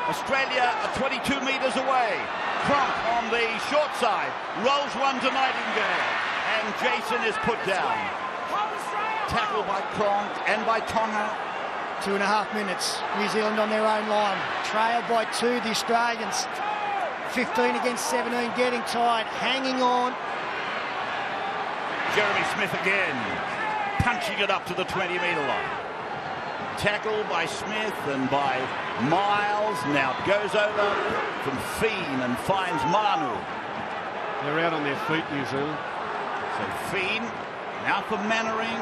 Australia are 22 metres away. Cronk on the short side, rolls one to Nightingale, and Jason is put down. Tackle by Cronk and by Tonga. 2.5 minutes. New Zealand on their own line. Trailed by 2, the Australians. 15 against 17, getting tired, hanging on. Jeremy Smith again, punching it up to the 20-metre line. Tackle by Smith and by Miles. Now it goes over from Fien and finds Manu. They're out on their feet, New Zealand. So Fien now for Mannering,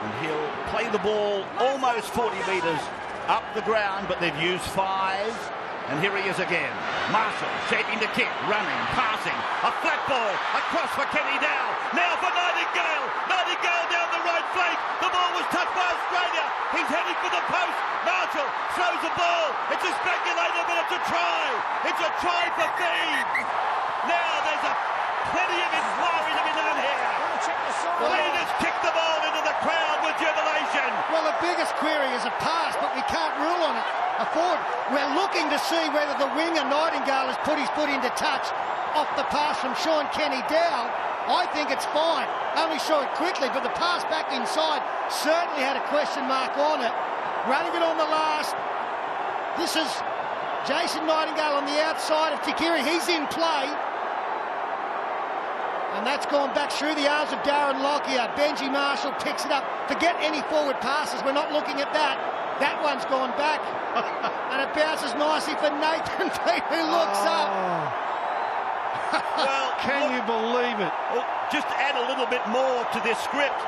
and he'll play the ball almost 40 metres up the ground, but they've used 5. And here he is again. Marshall shaping the kick, running, passing. A flat ball across for Kenny Dow. Now for Nightingale. Nightingale down the right flank. The ball was touched by Australia. He's heading for the post. Marshall throws the ball. It's a speculator, but it's a try. It's a try for Fien. Now there's plenty of inquiry to be done here. Leaders kick the ball into the crowd with jubilation. Well, the biggest query is a pass, but we can't rule on it. We're looking to see whether the winger Nightingale has put his foot into touch off the pass from Sean Kenny Dow. I think it's fine. Only saw it quickly, but the pass back inside certainly had a question mark on it. Running it on the last. This is Jason Nightingale on the outside of Tikiri. He's in play. And that's gone back through the arms of Darren Lockyer. Benji Marshall picks it up. Forget any forward passes. We're not looking at that. That one's gone back. And it bounces nicely for Nathan Pete, who looks up. Well, can you believe it? Well, just add a little bit more to this script.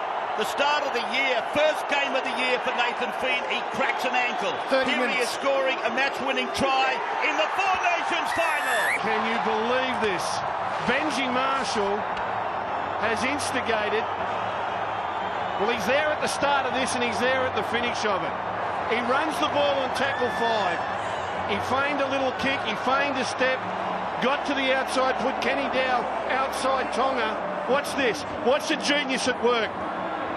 The start of the year, first game of the year for Nathan Fien, he cracks an ankle. Here he is scoring a match-winning try in the Four Nations final. Can you believe this? Benji Marshall has instigated. Well, he's there at the start of this and he's there at the finish of it. He runs the ball on tackle 5. He feigned a little kick, he feigned a step, got to the outside, put Kenny Dow outside Tonga. Watch this. Watch the genius at work.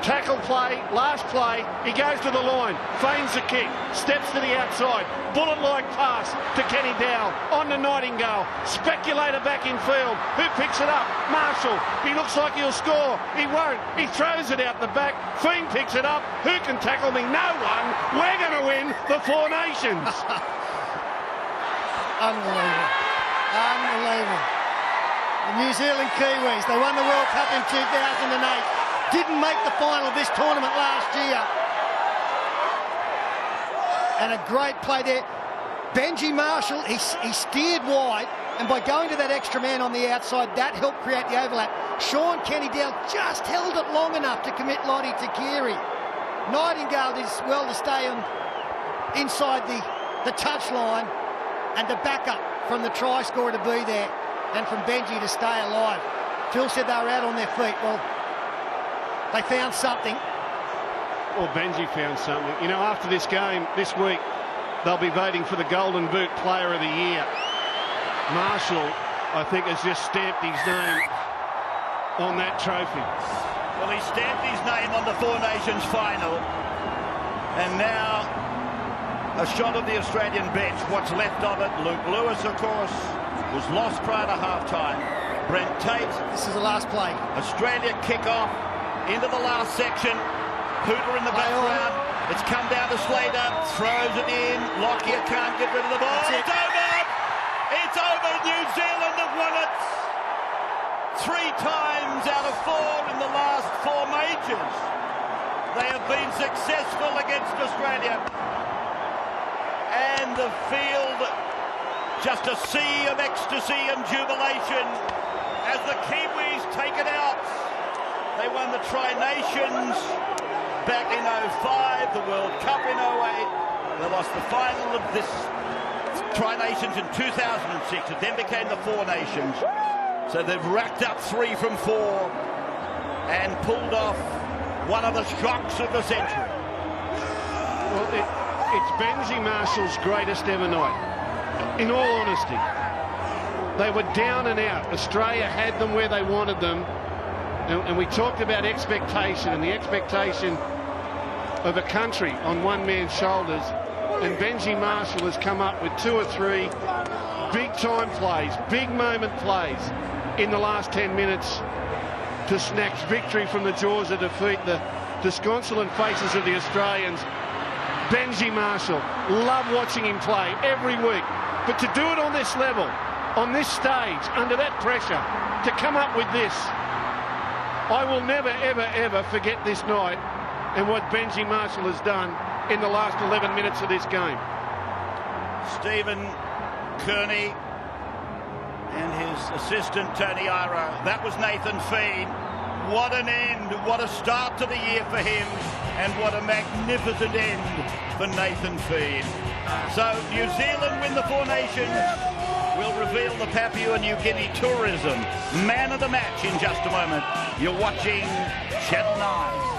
Tackle play, last play, he goes to the line, feigns the kick, steps to the outside, bullet-like pass to Kenny Dow, on to Nightingale, speculator back in field, who picks it up? Marshall, he looks like he'll score, he won't, he throws it out the back, Fien picks it up, who can tackle me? No one, we're going to win the Four Nations. Unbelievable, unbelievable. The New Zealand Kiwis, they won the World Cup in 2008. Didn't make the final of this tournament last year. And a great play there. Benji Marshall, he steered wide, and by going to that extra man on the outside, that helped create the overlap. Sean Kenny Dow just held it long enough to commit Lottie Tikiri. Nightingale did well to stay inside the touchline, and the backup from the try scorer to be there, and from Benji to stay alive. Phil said they were out on their feet. Well, they found something. Well, Benji found something. You know, after this game, this week, they'll be voting for the Golden Boot Player of the Year. Marshall, I think, has just stamped his name on that trophy. Well, he stamped his name on the Four Nations final. And now, a shot of the Australian bench. What's left of it? Luke Lewis, of course, was lost prior to half-time. Brent Tate. This is the last play. Australia kick off into the last section. Hooter in the background. It's come down to Slater. Throws it in. Lockyer can't get rid of the ball. It's over. It's over. New Zealand have won it 3 times out of 4 in the last 4 majors. They have been successful against Australia. And the field, just a sea of ecstasy and jubilation as the Kiwis take it out. They won the Tri-Nations back in 05, the World Cup in 08. They lost the final of this Tri-Nations in 2006. It then became the Four Nations. So they've racked up 3 from 4 and pulled off one of the shocks of the century. Well, it's Benji Marshall's greatest ever night. In all honesty, they were down and out. Australia had them where they wanted them. And we talked about expectation and the expectation of a country on one man's shoulders. And Benji Marshall has come up with 2 or 3 big-time plays, big moment plays in the last 10 minutes to snatch victory from the jaws of defeat. The disconsolate faces of the Australians. Benji Marshall, love watching him play every week. But to do it on this level, on this stage, under that pressure, to come up with this, I will never, ever, ever forget this night and what Benji Marshall has done in the last 11 minutes of this game. Stephen Kearney and his assistant Tony Ira. That was Nathan Fien. What an end, what a start to the year for him, and what a magnificent end for Nathan Fien. So New Zealand win the Four Nations. We'll reveal the Papua New Guinea tourism man of the match in just a moment. You're watching Channel 9.